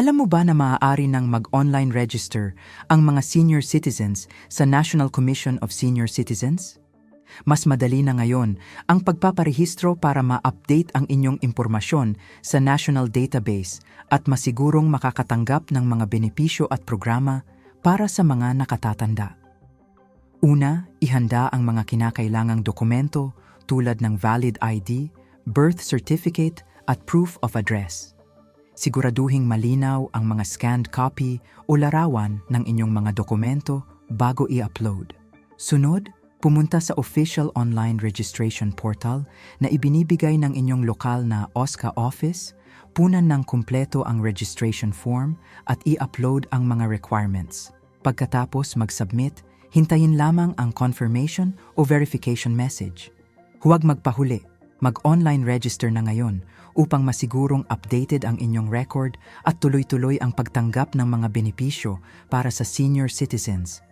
Alam mo ba na maaari nang mag-online register ang mga senior citizens sa National Commission of Senior Citizens? Mas madali na ngayon ang pagpaparehistro para ma-update ang inyong impormasyon sa national database at masigurong makakatanggap ng mga benepisyo at programa para sa mga nakatatanda. Una, ihanda ang mga kinakailangang dokumento tulad ng valid ID, birth certificate at proof of address. Siguraduhing malinaw ang mga scanned copy o larawan ng inyong mga dokumento bago i-upload. Sunod, pumunta sa official online registration portal na ibinibigay ng inyong lokal na OSCA office, punan ng kumpleto ang registration form at i-upload ang mga requirements. Pagkatapos mag-submit, hintayin lamang ang confirmation o verification message. Huwag magpahuli, mag-online register na ngayon upang masigurong updated ang inyong record at tuloy-tuloy ang pagtanggap ng mga benepisyo para sa senior citizens